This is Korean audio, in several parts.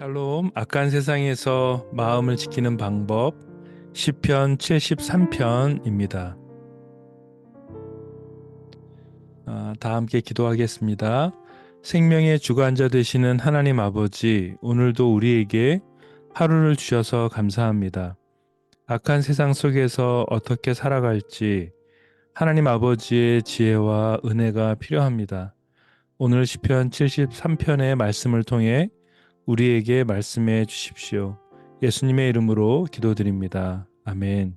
샬롬, 악한 세상에서 마음을 지키는 방법 시편 73편입니다. 다 함께 기도하겠습니다. 생명의 주관자 되시는 하나님 아버지, 오늘도 우리에게 하루를 주셔서 감사합니다. 악한 세상 속에서 어떻게 살아갈지 하나님 아버지의 지혜와 은혜가 필요합니다. 오늘 시편 73편의 말씀을 통해 우리에게 말씀해 주십시오. 예수님의 이름으로 기도드립니다. 아멘.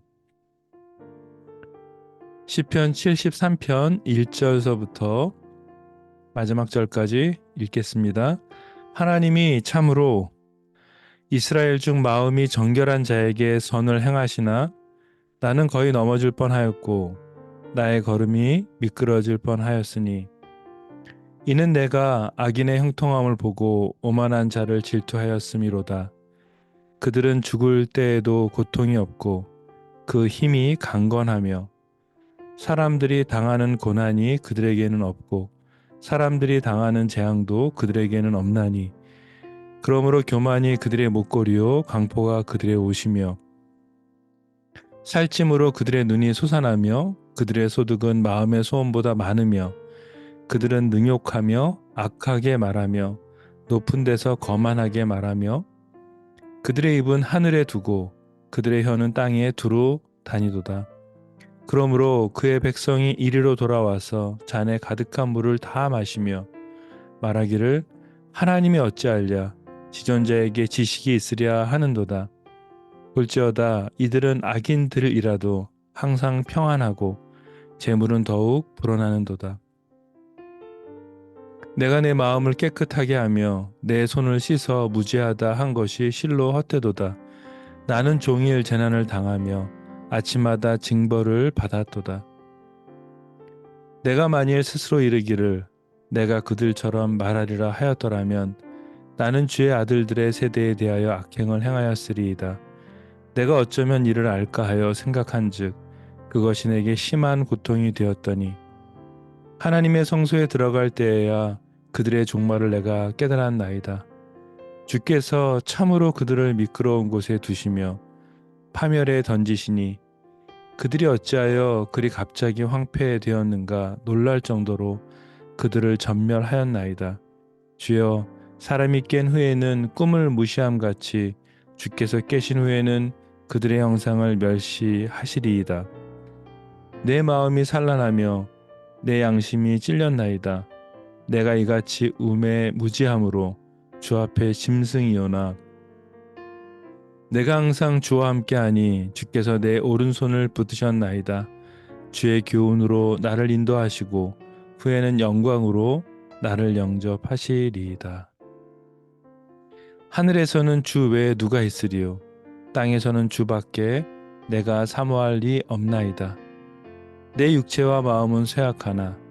시편 73편 1절서부터 마지막 절까지 읽겠습니다. 하나님이 참으로 이스라엘 중 마음이 정결한 자에게 선을 행하시나 나는 거의 넘어질 뻔하였고 나의 걸음이 미끄러질 뻔하였으니 이는 내가 악인의 형통함을 보고 오만한 자를 질투하였음이로다. 그들은 죽을 때에도 고통이 없고 그 힘이 강건하며 사람들이 당하는 고난이 그들에게는 없고 사람들이 당하는 재앙도 그들에게는 없나니 그러므로 교만이 그들의 목걸이요 강포가 그들의 옷이며 살찜으로 그들의 눈이 솟아나며 그들의 소득은 마음의 소원보다 많으며 그들은 능욕하며 악하게 말하며 높은 데서 거만하게 말하며 그들의 입은 하늘에 두고 그들의 혀는 땅에 두루 다니도다. 그러므로 그의 백성이 이리로 돌아와서 잔에 가득한 물을 다 마시며 말하기를 하나님이 어찌하랴 지존자에게 지식이 있으랴 하는도다. 볼지어다 이들은 악인들이라도 항상 평안하고 재물은 더욱 불어나는도다. 내가 내 마음을 깨끗하게 하며 내 손을 씻어 무죄하다 한 것이 실로 헛되도다. 나는 종일 재난을 당하며 아침마다 징벌을 받았도다. 내가 만일 스스로 이르기를 내가 그들처럼 말하리라 하였더라면 나는 주의 아들들의 세대에 대하여 악행을 행하였으리이다. 내가 어쩌면 이를 알까 하여 생각한즉 그것이 내게 심한 고통이 되었더니 하나님의 성소에 들어갈 때에야 그들의 종말을 내가 깨달았나이다. 주께서 참으로 그들을 미끄러운 곳에 두시며 파멸에 던지시니 그들이 어찌하여 그리 갑자기 황폐되었는가 놀랄 정도로 그들을 전멸하였나이다. 주여 사람이 깬 후에는 꿈을 무시함 같이 주께서 깨신 후에는 그들의 형상을 멸시하시리이다. 내 마음이 산란하며 내 양심이 찔렸나이다. 내가 이같이 음에 무지함으로 주 앞에 짐승이오나 내가 항상 주와 함께하니 주께서 내 오른손을 붙드셨나이다. 주의 교훈으로 나를 인도하시고 후에는 영광으로 나를 영접하시리이다. 하늘에서는 주 외에 누가 있으리요? 땅에서는 주밖에 내가 사모할 리 없나이다. 내 육체와 마음은 쇠약하나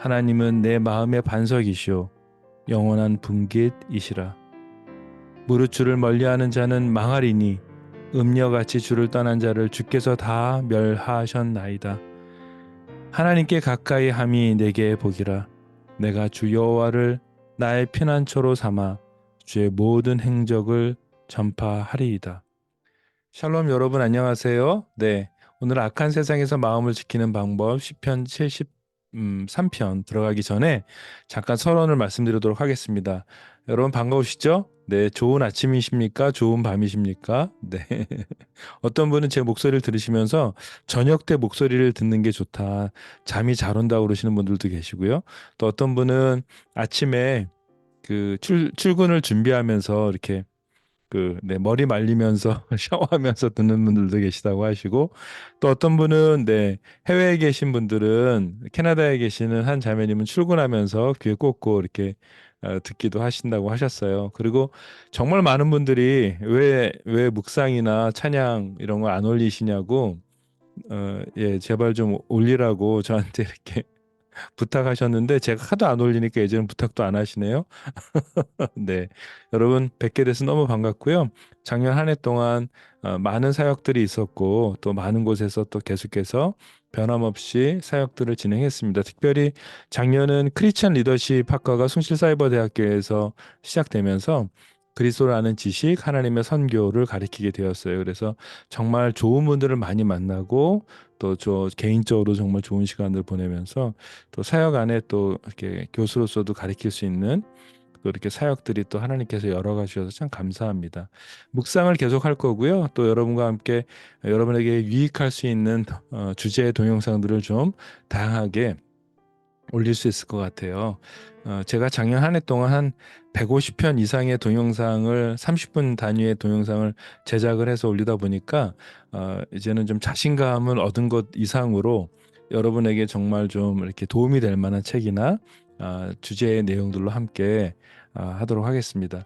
하나님은 내 마음의 반석이시오 영원한 분깃이시라. 무릇 주를 멀리하는 자는 망하리니 음녀같이 주를 떠난 자를 주께서 다 멸하셨나이다. 하나님께 가까이 함이 내게 복이라. 내가 주 여호와를 나의 피난처로 삼아 주의 모든 행적을 전파하리이다. 샬롬 여러분 안녕하세요. 네, 오늘 악한 세상에서 마음을 지키는 방법 시편 73편 들어가기 전에 잠깐 서론을 말씀드리도록 하겠습니다. 여러분 반가우시죠? 네, 좋은 아침이십니까? 좋은 밤이십니까? 네. 어떤 분은 제 목소리를 들으시면서 저녁 때 목소리를 듣는 게 좋다. 잠이 잘 온다고 그러시는 분들도 계시고요. 또 어떤 분은 아침에 그 출근을 준비하면서 이렇게 머리 말리면서 샤워하면서 듣는 분들도 계시다고 하시고 또 어떤 분은 해외에 계신 분들은 캐나다에 계시는 한 자매님은 출근하면서 귀에 꽂고 이렇게 듣기도 하신다고 하셨어요. 그리고 정말 많은 분들이 왜 묵상이나 찬양 이런 거 안 올리시냐고 예, 제발 좀 올리라고 저한테 이렇게 부탁하셨는데 제가 하도 안 올리니까 이제는 부탁도 안 하시네요. 네, 여러분 뵙게 돼서 너무 반갑고요. 작년 한 해 동안 많은 사역들이 있었고 또 많은 곳에서 또 계속해서 변함없이 사역들을 진행했습니다. 특별히 작년은 크리스천 리더십 학과가 숭실사이버대학교에서 시작되면서 그리스도를 아는 지식, 하나님의 선교를 가리키게 되었어요. 그래서 정말 좋은 분들을 많이 만나고 또 저 개인적으로 정말 좋은 시간을 보내면서 또 사역 안에 또 이렇게 교수로서도 가리킬 수 있는 또 이렇게 사역들이 또 하나님께서 열어가 주셔서 참 감사합니다. 묵상을 계속할 거고요. 또 여러분과 함께 여러분에게 유익할 수 있는 주제의 동영상들을 좀 다양하게 올릴 수 있을 것 같아요. 제가 작년 한 해 동안 한 150편 이상의 동영상을 30분 단위의 동영상을 제작을 해서 올리다 보니까 이제는 좀 자신감을 얻은 것 이상으로 여러분에게 정말 좀 이렇게 도움이 될 만한 책이나 주제의 내용들로 함께 하도록 하겠습니다.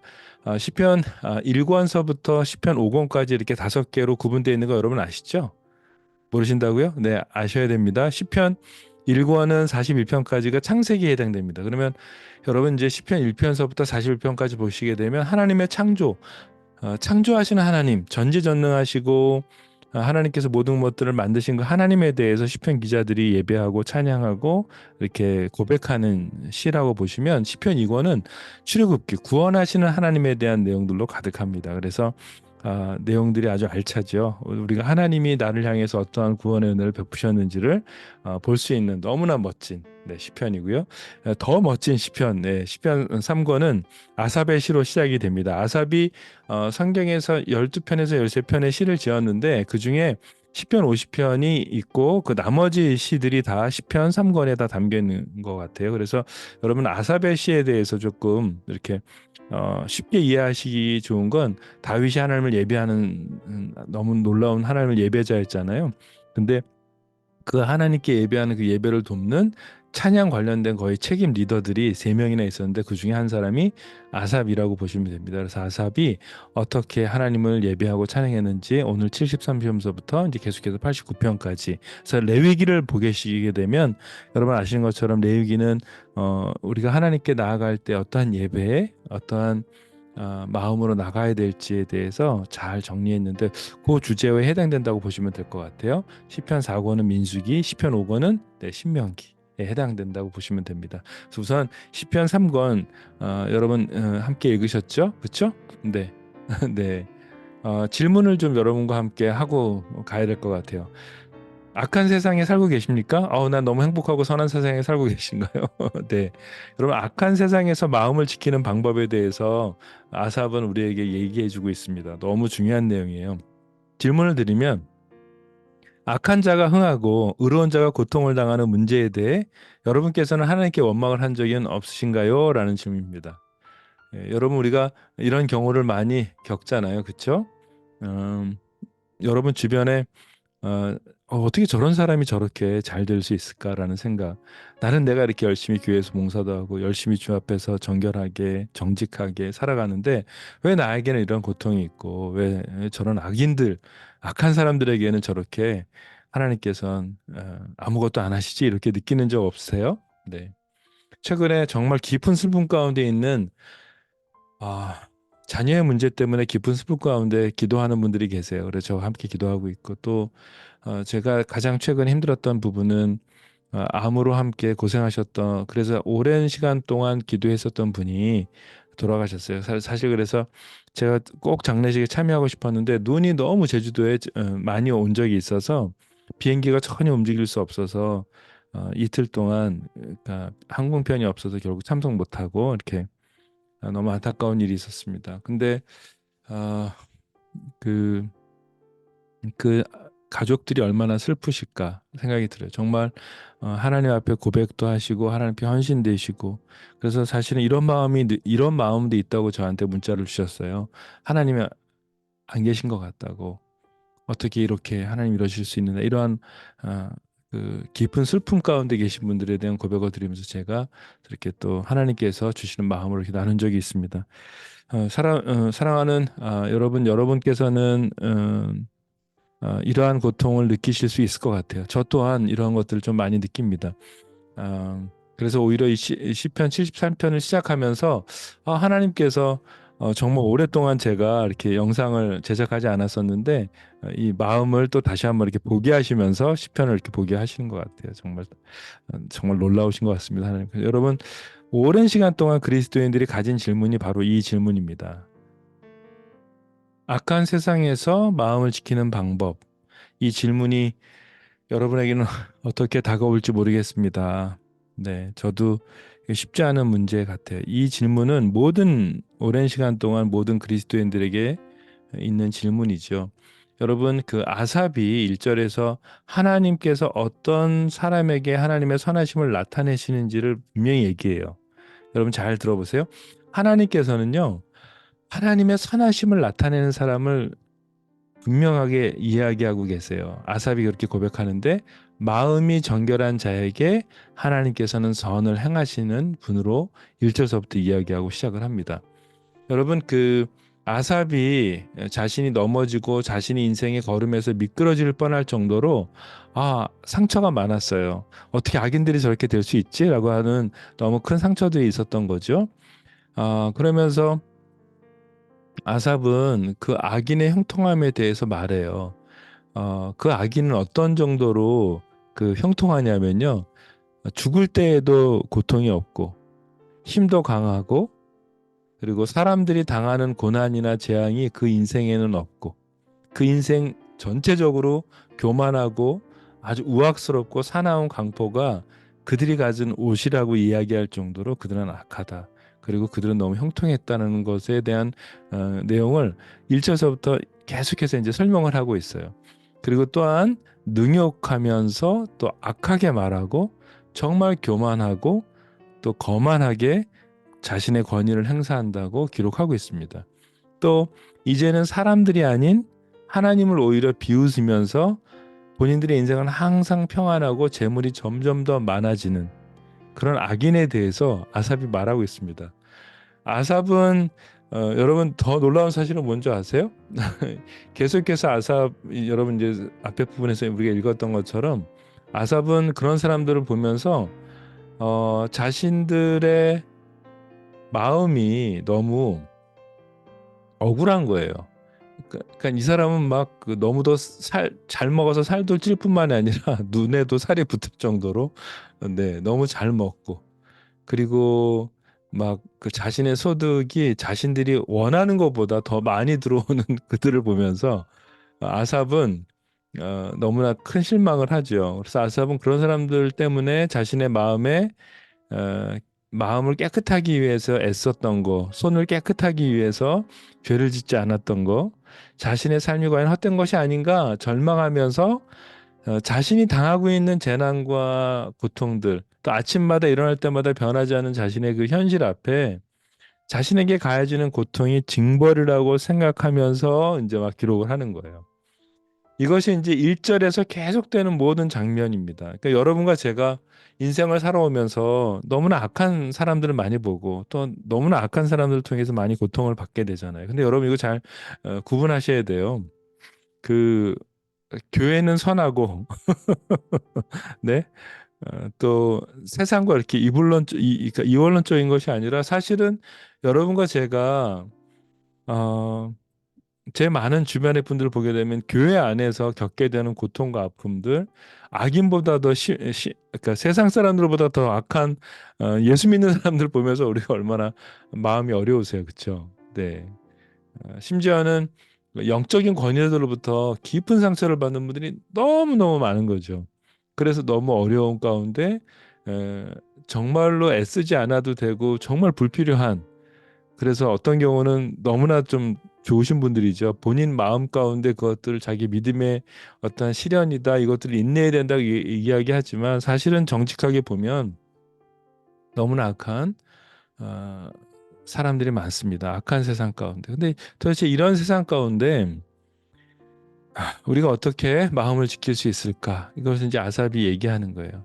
시편 1권서부터 시편 5권까지 이렇게 5개로 구분되어 있는 거 여러분 아시죠? 모르신다고요? 네, 아셔야 됩니다. 시편 1권은 41편까지가 창세기에 해당됩니다. 그러면 여러분 이제 시편 1편서부터 41편까지 보시게 되면 하나님의 창조, 창조하시는 하나님, 전지전능하시고 하나님께서 모든 것들을 만드신 그 하나님에 대해서 시편 기자들이 예배하고 찬양하고 이렇게 고백하는 시라고 보시면 시편 2권은 출애굽기, 구원하시는 하나님에 대한 내용들로 가득합니다. 그래서 내용들이 아주 알차죠. 우리가 하나님이 나를 향해서 어떠한 구원의 은혜를 베푸셨는지를 볼 수 있는 너무나 멋진 시편이고요. 더 멋진 시편, 시편 3권은 아삽의 시로 시작이 됩니다. 아삽이 성경에서 12편에서 13편의 시를 지었는데 그중에 시편 50편이 있고 그 나머지 시들이 다 시편 3권에 다 담겨 있는 것 같아요. 그래서 여러분 아삽의 시에 대해서 조금 이렇게 쉽게 이해하시기 좋은 건 다윗이 하나님을 예배하는 너무 놀라운 하나님을 예배자였잖아요. 근데 그 하나님께 예배하는 그 예배를 돕는 찬양 관련된 거의 책임 리더들이 3명이나 있었는데 그 중에 한 사람이 아삽이라고 보시면 됩니다. 그래서 아삽이 어떻게 하나님을 예배하고 찬양했는지 오늘 73편서부터 이제 계속해서 89편까지 그래서 레위기를 보시게 되면 여러분 아시는 것처럼 레위기는 우리가 하나님께 나아갈 때 어떠한 예배에 어떠한 마음으로 나가야 될지에 대해서 잘 정리했는데 그 주제에 해당된다고 보시면 될 것 같아요. 시편 4권은 민수기, 시편 5권은 신명기에 해당된다고 보시면 됩니다. 그래서 우선 시편 3권 여러분 함께 읽으셨죠? 그렇죠? 네. 네. 질문을 좀 여러분과 함께 하고 가야 될 것 같아요. 악한 세상에 살고 계십니까? 난 너무 행복하고 선한 세상에 살고 계신가요? 네. 여러분, 악한 세상에서 마음을 지키는 방법에 대해서 아삽은 우리에게 얘기해 주고 있습니다. 너무 중요한 내용이에요. 질문을 드리면, 악한 자가 흥하고 의로운 자가 고통을 당하는 문제에 대해 여러분께서는 하나님께 원망을 한 적은 없으신가요? 라는 질문입니다. 여러분, 우리가 이런 경우를 많이 겪잖아요. 그렇죠? 여러분 주변에 어떻게 저런 사람이 저렇게 잘 될 수 있을까라는 생각. 나는 내가 이렇게 열심히 교회에서 봉사도 하고 열심히 주 앞에서 정결하게 정직하게 살아가는데 왜 나에게는 이런 고통이 있고 왜 저런 악인들, 악한 사람들에게는 저렇게 하나님께서는 아무것도 안 하시지 이렇게 느끼는 적 없으세요? 네. 최근에 정말 깊은 슬픔 가운데 있는 자녀의 문제 때문에 깊은 슬픔 가운데 기도하는 분들이 계세요. 그래서 저와 함께 기도하고 있고 또 제가 가장 최근 힘들었던 부분은 암으로 함께 고생하셨던 그래서 오랜 시간 동안 기도했었던 분이 돌아가셨어요. 사실 그래서 제가 꼭 장례식에 참여하고 싶었는데 눈이 너무 제주도에 많이 온 적이 있어서 비행기가 전혀 움직일 수 없어서 이틀 동안 그러니까 항공편이 없어서 결국 참석 못하고 이렇게 너무 안타까운 일이 있었습니다. 근데 그 그 가족들이 얼마나 슬프실까 생각이 들어요. 정말 하나님 앞에 고백도 하시고 하나님께 헌신되시고 그래서 사실은 이런 마음도 있다고 저한테 문자를 주셨어요. 하나님이 안 계신 것 같다고 어떻게 이렇게 하나님 이러실 수 있느냐 이러한 그 깊은 슬픔 가운데 계신 분들에 대한 고백을 드리면서 제가 이렇게 또 하나님께서 주시는 마음으로 이렇게 나눈 적이 있습니다. 사랑하는 여러분께서는 이러한 고통을 느끼실 수 있을 것 같아요. 저 또한 이러한 것들을 좀 많이 느낍니다. 그래서 오히려 이 시편 73편을 시작하면서 하나님께서 정말 오랫동안 제가 이렇게 영상을 제작하지 않았었는데 이 마음을 또 다시 한번 이렇게 보게 하시면서 시편을 이렇게 보게 하시는 것 같아요. 정말 놀라우신 것 같습니다. 하나님. 여러분 오랜 시간 동안 그리스도인들이 가진 질문이 바로 이 질문입니다. 악한 세상에서 마음을 지키는 방법. 이 질문이 여러분에게는 어떻게 다가올지 모르겠습니다. 네, 저도 쉽지 않은 문제 같아요. 이 질문은 모든 오랜 시간 동안 모든 그리스도인들에게 있는 질문이죠. 여러분, 그 아삽이 1절에서 하나님께서 어떤 사람에게 하나님의 선하심을 나타내시는지를 분명히 얘기해요. 여러분 잘 들어보세요. 하나님께서는요, 하나님의 선하심을 나타내는 사람을 분명하게 이야기하고 계세요. 아삽이 그렇게 고백하는데 마음이 정결한 자에게 하나님께서는 선을 행하시는 분으로 1절서부터 이야기하고 시작을 합니다. 여러분 그 아삽이 자신이 넘어지고 자신이 인생의 걸음에서 미끄러질 뻔할 정도로 상처가 많았어요. 어떻게 악인들이 저렇게 될 수 있지라고 하는 너무 큰 상처들이 있었던 거죠. 그러면서 아삽은 그 악인의 형통함에 대해서 말해요. 그 악인은 어떤 정도로 그 형통하냐면요. 죽을 때에도 고통이 없고 힘도 강하고 그리고 사람들이 당하는 고난이나 재앙이 그 인생에는 없고 그 인생 전체적으로 교만하고 아주 우악스럽고 사나운 강포가 그들이 가진 옷이라고 이야기할 정도로 그들은 악하다. 그리고 그들은 너무 형통했다는 것에 대한 내용을 1절서부터 계속해서 이제 설명을 하고 있어요. 그리고 또한 능욕하면서 또 악하게 말하고 정말 교만하고 또 거만하게 자신의 권위를 행사한다고 기록하고 있습니다. 또 이제는 사람들이 아닌 하나님을 오히려 비웃으면서 본인들의 인생은 항상 평안하고 재물이 점점 더 많아지는 그런 악인에 대해서 아삽이 말하고 있습니다. 아삽은 여러분 더 놀라운 사실은 뭔지 아세요? 계속해서 아삽 여러분 이제 앞에 부분에서 우리가 읽었던 것처럼 아삽은 그런 사람들을 보면서 자신들의 마음이 너무 억울한 거예요. 그러니까 이 사람은 막그 너무도 잘 먹어서 살도 찔 뿐만이 아니라 눈에도 살이 붙을 정도로 네, 너무 잘 먹고 그리고 막 그 자신의 소득이 자신들이 원하는 것보다 더 많이 들어오는 그들을 보면서 아삽은 너무나 큰 실망을 하죠. 그래서 아삽은 그런 사람들 때문에 자신의 어, 마음을 깨끗하기 위해서 애썼던 거, 손을 깨끗하기 위해서 죄를 짓지 않았던 거, 자신의 삶이 과연 헛된 것이 아닌가 절망하면서 자신이 당하고 있는 재난과 고통들, 또 아침마다 일어날 때마다 변하지 않은 자신의 그 현실 앞에 자신에게 가해지는 고통이 징벌이라고 생각하면서 이제 막 기록을 하는 거예요. 이것이 이제 1절에서 계속되는 모든 장면입니다. 그러니까 여러분과 제가 인생을 살아오면서 너무나 악한 사람들을 많이 보고 또 너무나 악한 사람들을 통해서 많이 고통을 받게 되잖아요. 근데 여러분 이거 잘 구분하셔야 돼요. 그 교회는 선하고 네? 또 세상과 이렇게 그러니까 이원론적인 것이 아니라 사실은 여러분과 제가 어, 제 많은 주변의 분들을 보게 되면 교회 안에서 겪게 되는 고통과 아픔들, 악인보다 더 그러니까 세상 사람들보다 더 악한 예수 믿는 사람들 보면서 우리가 얼마나 마음이 어려우세요, 그렇죠? 네. 심지어는 영적인 권위자들로부터 깊은 상처를 받는 분들이 너무너무 많은 거죠. 그래서 너무 어려운 가운데 에, 정말로 애쓰지 않아도 되고 정말 불필요한 그래서 어떤 경우는 너무나 좀 좋으신 분들이죠. 본인 마음 가운데 그것들을 자기 믿음의 어떤 시련이다, 이것들을 인내해야 된다고 이야기하지만 사실은 정직하게 보면 너무나 악한 어, 사람들이 많습니다. 악한 세상 가운데. 근데 도대체 이런 세상 가운데 우리가 어떻게 마음을 지킬 수 있을까? 이것을 이제 아삽이 얘기하는 거예요.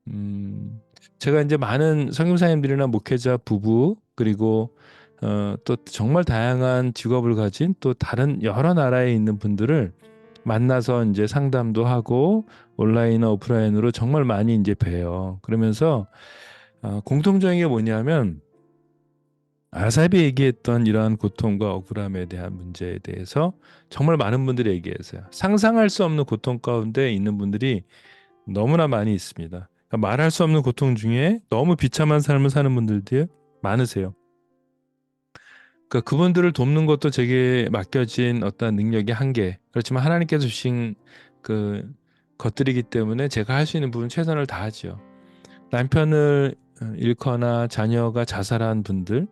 음, 제가 이제 많은 선교사님들이나 목회자 부부 그리고 또 정말 다양한 직업을 가진 또 다른 여러 나라에 있는 분들을 만나서 이제 상담도 하고 온라인이나 오프라인으로 정말 많이 이제 봬요. 그러면서 공통적인 게 뭐냐면 아삽이 얘기했던 이러한 고통과 억울함에 대한 문제에 대해서 정말 많은 분들이 얘기했어요. 상상할 수 없는 고통 가운데 있는 분들이 너무나 많이 있습니다. 그러니까 말할 수 없는 고통 중에 너무 비참한 삶을 사는 분들도 많으세요. 그러니까 그분들을 돕는 것도 제게 맡겨진 어떤 능력의 한계. 그렇지만 하나님께서 주신 그 것들이기 때문에 제가 할 수 있는 부분 최선을 다하지요. 남편을 잃거나 자녀가 자살한 분들,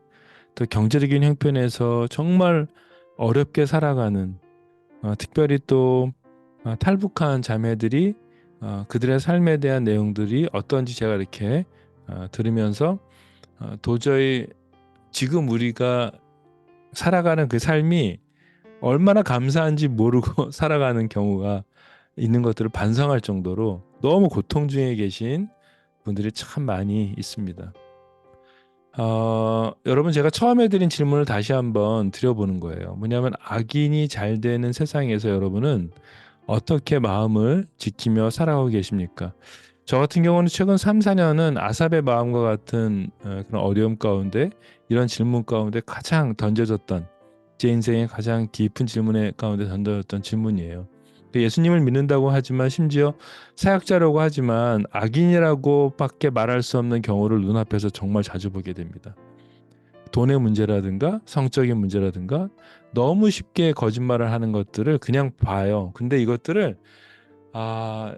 또 경제적인 형편에서 정말 어렵게 살아가는 특별히 또 탈북한 자매들이 그들의 삶에 대한 내용들이 어떤지 제가 이렇게 들으면서 도저히 지금 우리가 살아가는 그 삶이 얼마나 감사한지 모르고 살아가는 경우가 있는 것들을 반성할 정도로 너무 고통 중에 계신 분들이 참 많이 있습니다. 여러분 제가 처음에 드린 질문을 다시 한번 드려보는 거예요. 뭐냐면 악인이 잘 되는 세상에서 여러분은 어떻게 마음을 지키며 살아가고 계십니까? 저 같은 경우는 최근 3, 4년은 아삽의 마음과 같은 그런 어려움 가운데 이런 질문 가운데 가장 던져졌던 제 인생의 가장 깊은 질문 가운데 던져졌던 질문이에요. 예수님을 믿는다고 하지만 심지어 사역자라고 하지만 악인이라고밖에 말할 수 없는 경우를 눈앞에서 정말 자주 보게 됩니다. 돈의 문제라든가 성적인 문제라든가 너무 쉽게 거짓말을 하는 것들을 그냥 봐요. 근데 이것들을 아,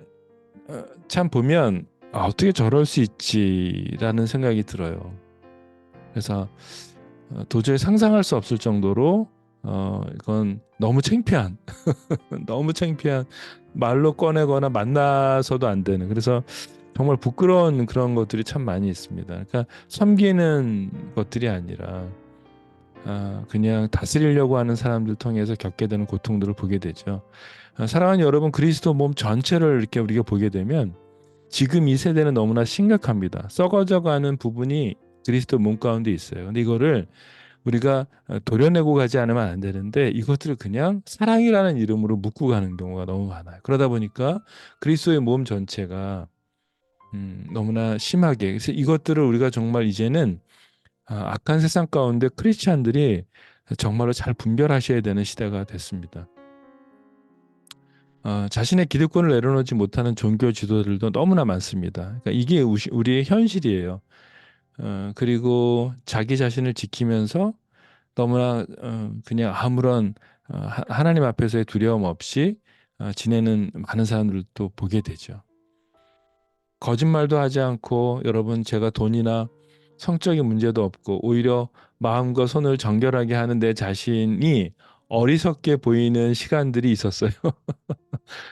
참 보면 어떻게 저럴 수 있지라는 생각이 들어요. 그래서 도저히 상상할 수 없을 정도로 이건 너무 창피한 너무 창피한 말로 꺼내거나 만나서도 안 되는 그래서 정말 부끄러운 그런 것들이 참 많이 있습니다. 그러니까 섬기는 것들이 아니라 그냥 다스리려고 하는 사람들 통해서 겪게 되는 고통들을 보게 되죠. 사랑하는 여러분, 그리스도 몸 전체를 이렇게 우리가 보게 되면 지금 이 세대는 너무나 심각합니다. 썩어져가는 부분이 그리스도 몸 가운데 있어요. 근데 이거를 우리가 도려내고 가지 않으면 안 되는데 이것들을 그냥 사랑이라는 이름으로 묶고 가는 경우가 너무 많아요. 그러다 보니까 그리스도의 몸 전체가 너무나 심하게 그래서 이것들을 우리가 정말 이제는 악한 세상 가운데 크리스찬들이 정말로 잘 분별하셔야 되는 시대가 됐습니다. 자신의 기득권을 내려놓지 못하는 종교 지도들도 너무나 많습니다. 그러니까 이게 우리의 현실이에요. 그리고 자기 자신을 지키면서 너무나 그냥 아무런 하나님 앞에서의 두려움 없이 지내는 많은 사람들도 보게 되죠. 거짓말도 하지 않고 여러분 제가 돈이나 성적인 문제도 없고 오히려 마음과 손을 정결하게 하는 내 자신이 어리석게 보이는 시간들이 있었어요.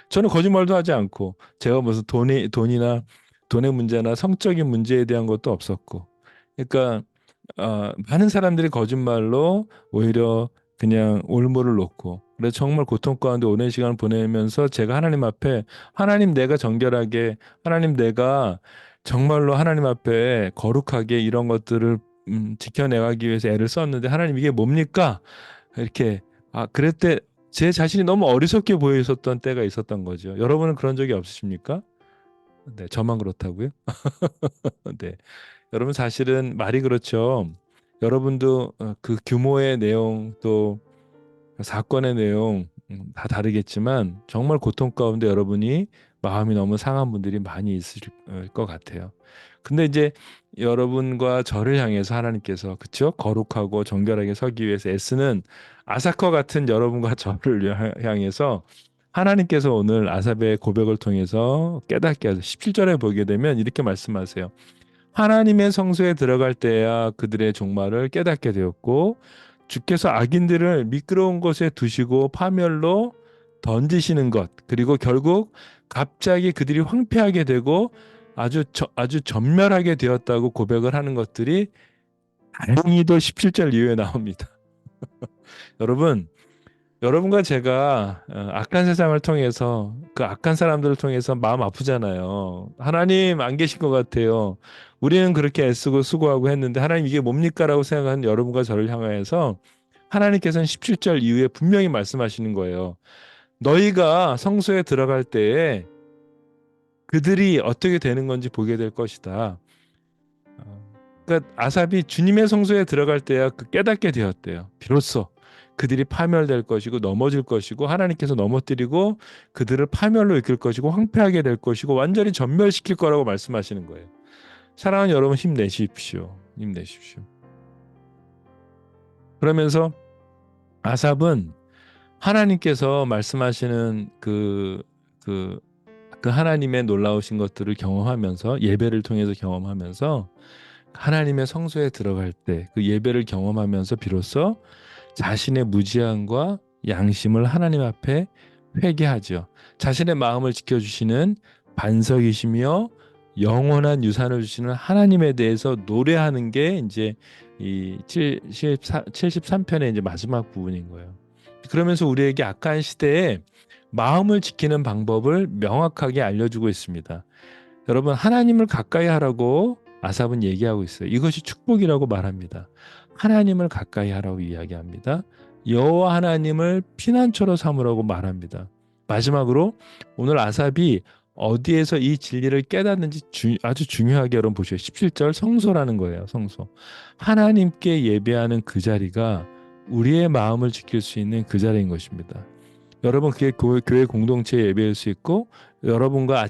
저는 거짓말도 하지 않고 제가 무슨 돈이나 돈의 문제나 성적인 문제에 대한 것도 없었고 그러니까 많은 사람들이 거짓말로 오히려 그냥 올무를 놓고 그래서 정말 고통 가운데 오랜 시간을 보내면서 제가 하나님 앞에 하나님 내가 정결하게 하나님 내가 정말로 하나님 앞에 거룩하게 이런 것들을 지켜내가기 위해서 애를 썼는데 하나님 이게 뭡니까? 이렇게 그럴 때 제 자신이 너무 어리석게 보여 있었던 때가 있었던 거죠. 여러분은 그런 적이 없으십니까? 네, 저만 그렇다고요? 네. 여러분 사실은 말이 그렇죠. 여러분도 그 규모의 내용 또 사건의 내용 다 다르겠지만 정말 고통 가운데 여러분이 마음이 너무 상한 분들이 많이 있을 것 같아요. 근데 이제 여러분과 저를 향해서 하나님께서 그쵸? 거룩하고 정결하게 서기 위해서 애쓰는 아사커 같은 여러분과 저를 향해서 하나님께서 오늘 아삽의 고백을 통해서 깨닫게 하셔서 17절에 보게 되면 이렇게 말씀하세요. 하나님의 성소에 들어갈 때야 그들의 종말을 깨닫게 되었고 주께서 악인들을 미끄러운 곳에 두시고 파멸로 던지시는 것 그리고 결국 갑자기 그들이 황폐하게 되고 아주 전멸하게 되었다고 고백을 하는 것들이 다행히도 17절 이후에 나옵니다. 여러분 여러분과 제가 악한 세상을 통해서 그 악한 사람들을 통해서 마음 아프잖아요. 하나님 안 계신 것 같아요. 우리는 그렇게 애쓰고 수고하고 했는데 하나님 이게 뭡니까라고 생각하는 여러분과 저를 향하여서 하나님께서는 17절 이후에 분명히 말씀하시는 거예요. 너희가 성소에 들어갈 때에 그들이 어떻게 되는 건지 보게 될 것이다. 그러니까 아삽이 주님의 성소에 들어갈 때야 그 깨닫게 되었대요. 비로소 그들이 파멸될 것이고 넘어질 것이고 하나님께서 넘어뜨리고 그들을 파멸로 이끌 것이고 황폐하게 될 것이고 완전히 전멸시킬 거라고 말씀하시는 거예요. 사랑하는 여러분 힘내십시오. 힘내십시오. 그러면서 아삽은 하나님께서 말씀하시는 그, 그 하나님의 놀라우신 것들을 경험하면서 예배를 통해서 경험하면서 하나님의 성소에 들어갈 때 그 예배를 경험하면서 비로소 자신의 무지함과 양심을 하나님 앞에 회개하죠. 자신의 마음을 지켜주시는 반석이시며 영원한 유산을 주시는 하나님에 대해서 노래하는 게 이제 이 73편의 이제 마지막 부분인 거예요. 그러면서 우리에게 악한 시대에 마음을 지키는 방법을 명확하게 알려주고 있습니다. 여러분, 하나님을 가까이 하라고 아삽은 얘기하고 있어요. 이것이 축복이라고 말합니다. 하나님을 가까이 하라고 이야기합니다. 여호와 하나님을 피난처로 삼으라고 말합니다. 마지막으로 오늘 아삽이 어디에서 이 진리를 깨닫는지 아주 중요하게 여러분 보시죠. 17절 성소라는 거예요. 성소. 하나님께 예배하는 그 자리가 우리의 마음을 지킬 수 있는 그 자리인 것입니다. 여러분 그게 교회 공동체 예배일 수 있고 여러분과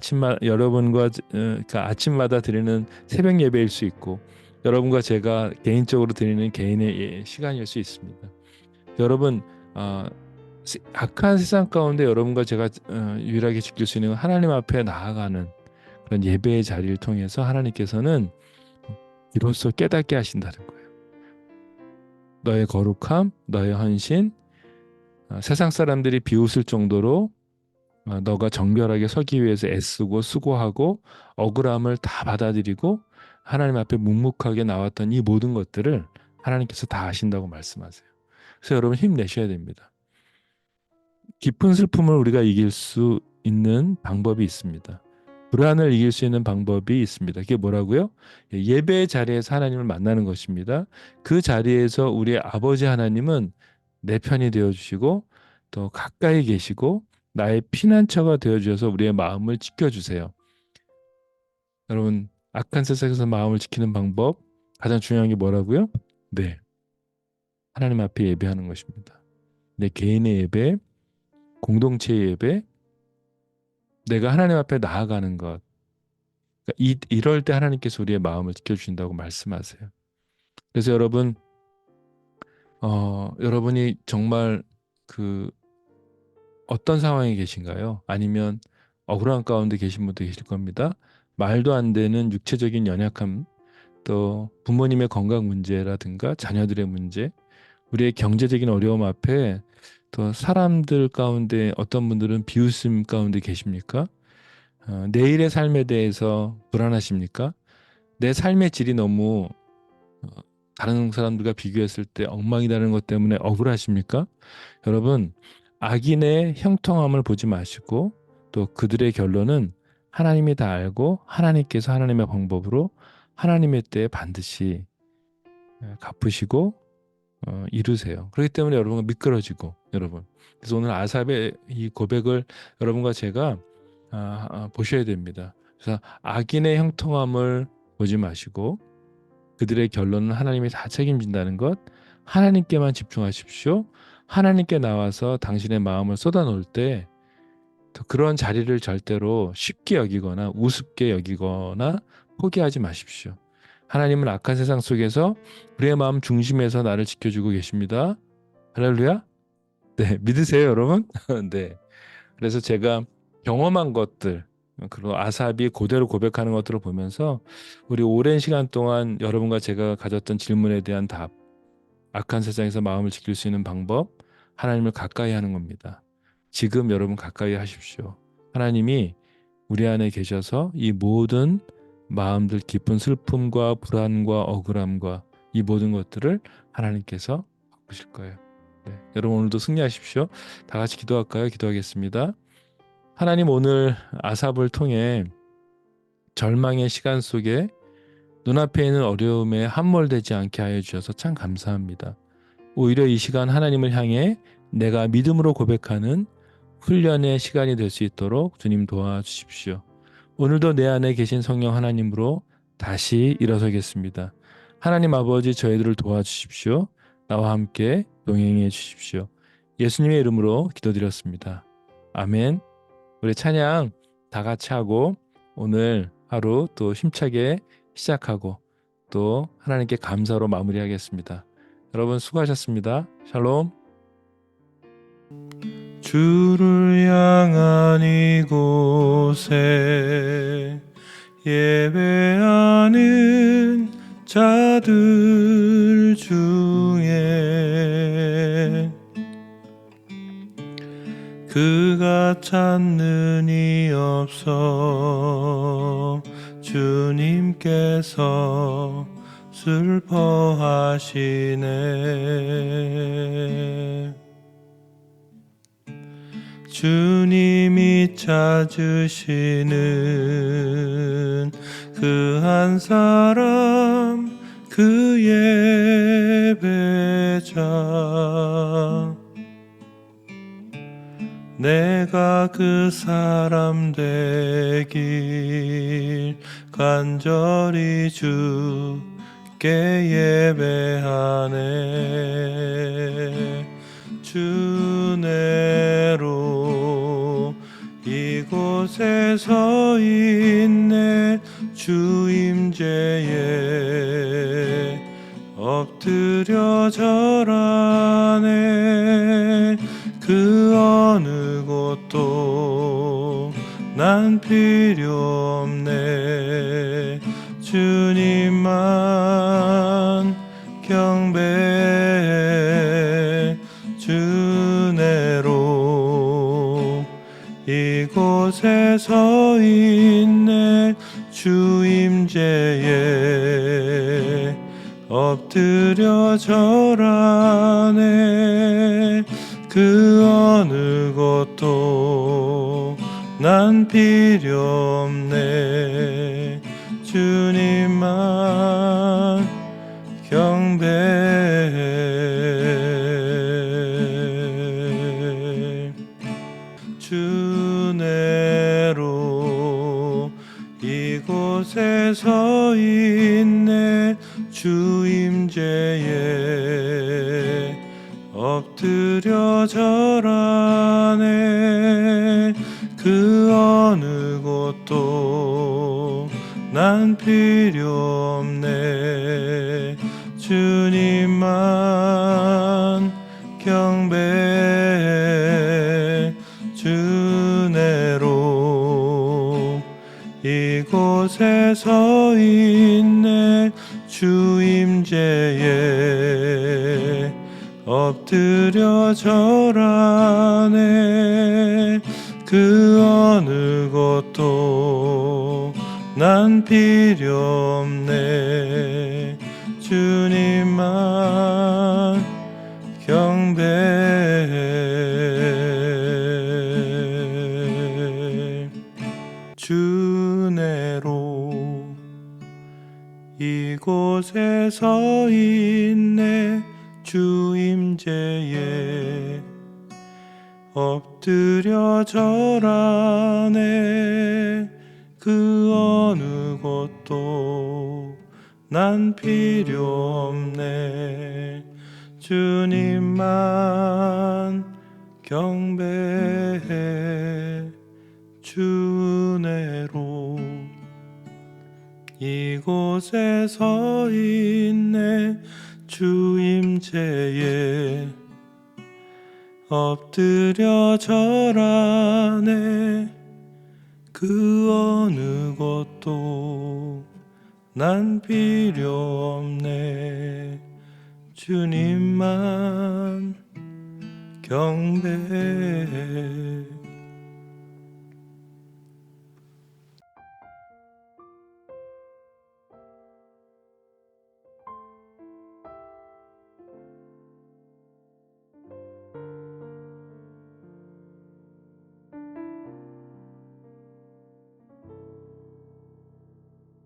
그러니까 아침마다 드리는 새벽 예배일 수 있고 여러분과 제가 개인적으로 드리는 개인의 시간일 수 있습니다. 여러분 악한 세상 가운데 여러분과 제가 유일하게 지킬 수 있는 하나님 앞에 나아가는 그런 예배의 자리를 통해서 하나님께서는 이로써 깨닫게 하신다는 거예요. 너의 거룩함, 너의 헌신, 세상 사람들이 비웃을 정도로 너가 정결하게 서기 위해서 애쓰고 수고하고 억울함을 다 받아들이고 하나님 앞에 묵묵하게 나왔던 이 모든 것들을 하나님께서 다 아신다고 말씀하세요. 그래서 여러분 힘내셔야 됩니다. 깊은 슬픔을 우리가 이길 수 있는 방법이 있습니다. 불안을 이길 수 있는 방법이 있습니다. 그게 뭐라고요? 예배의 자리에서 하나님을 만나는 것입니다. 그 자리에서 우리의 아버지 하나님은 내 편이 되어주시고 또 가까이 계시고 나의 피난처가 되어주셔서 우리의 마음을 지켜주세요. 여러분, 악한 세상에서 마음을 지키는 방법 가장 중요한 게 뭐라고요? 네, 하나님 앞에 예배하는 것입니다. 내 개인의 예배, 공동체의 예배, 내가 하나님 앞에 나아가는 것. 그러니까 이럴 때 하나님께서 우리의 마음을 지켜주신다고 말씀하세요. 그래서 여러분, 여러분이 정말 그 어떤 상황에 계신가요? 아니면 억울한 가운데 계신 분도 계실 겁니다. 말도 안 되는 육체적인 연약함, 또 부모님의 건강 문제라든가 자녀들의 문제, 우리의 경제적인 어려움 앞에 또 사람들 가운데 어떤 분들은 비웃음 가운데 계십니까? 내일의 삶에 대해서 불안하십니까? 내 삶의 질이 너무 어, 다른 사람들과 비교했을 때 엉망이라는 것 때문에 억울하십니까? 여러분, 악인의 형통함을 보지 마시고 또 그들의 결론은 하나님이 다 알고 하나님께서 하나님의 방법으로 하나님의 때에 반드시 갚으시고 이루세요. 그렇기 때문에 여러분과 미끄러지고 여러분. 그래서 오늘 아삽의 이 고백을 여러분과 제가 보셔야 됩니다. 그래서 악인의 형통함을 보지 마시고 그들의 결론은 하나님이 다 책임진다는 것, 하나님께만 집중하십시오. 하나님께 나와서 당신의 마음을 쏟아놓을 때 그런 자리를 절대로 쉽게 여기거나 우습게 여기거나 포기하지 마십시오. 하나님은 악한 세상 속에서 우리의 마음 중심에서 나를 지켜주고 계십니다. 할렐루야. 네, 믿으세요, 여러분? 네. 그래서 제가 경험한 것들, 그리고 아삽이 그대로 고백하는 것들을 보면서 우리 오랜 시간 동안 여러분과 제가 가졌던 질문에 대한 답, 악한 세상에서 마음을 지킬 수 있는 방법, 하나님을 가까이 하는 겁니다. 지금 여러분 가까이 하십시오. 하나님이 우리 안에 계셔서 이 모든 마음들 깊은 슬픔과 불안과 억울함과 이 모든 것들을 하나님께서 바꾸실 거예요. 네, 여러분 오늘도 승리하십시오. 다 같이 기도할까요? 기도하겠습니다. 하나님 오늘 아삽을 통해 절망의 시간 속에 눈앞에 있는 어려움에 함몰되지 않게 하여 주셔서 참 감사합니다. 오히려 이 시간 하나님을 향해 내가 믿음으로 고백하는 훈련의 시간이 될 수 있도록 주님 도와주십시오. 오늘도 내 안에 계신 성령 하나님으로 다시 일어서겠습니다. 하나님 아버지 저희들을 도와주십시오. 나와 함께 동행해 주십시오. 예수님의 이름으로 기도드렸습니다. 아멘. 우리 찬양 다 같이 하고 오늘 하루 또 힘차게 시작하고 또 하나님께 감사로 마무리하겠습니다. 여러분 수고하셨습니다. 샬롬. 주를 향한 이곳에 예배하는 자들 중에 그가 찾는 이 없어 주님께서 슬퍼하시네. 주님이 찾으시는 그 한 사람 그 예배자 내가 그 사람 되길 간절히 주께 예배하네. 주내로 이곳에 서 있네. 주 임재에 엎드려 절하네. 그 어느 곳도 난 필요 없네. 주님만 경배해. 주내로 이곳에 서 있네. 주 임재에 엎드려 절하네. 그 어느 곳도 난 필요 없네. 주님만 경배해. 주내로 이곳에 서 있네. 주 임재에 엎드려 절하네. 그 어느 곳도 난 필요 없네. 주님만 경배해. 주내로 이곳에 서 있네. 주 임재에 엎드려 절하네. 그 어느 곳도 난 필요 없네. 주님만 경배해. 주내로 이곳에 서 있네. 주 임재에 엎드려 절하네. 그 어느 곳도 난 필요 없네. 주님만 경배해. 주내로 이곳에 서 있네. 주 임재에 엎드려 절하네. 그 어느 곳도 난 필요 없네. 주님만 경배해.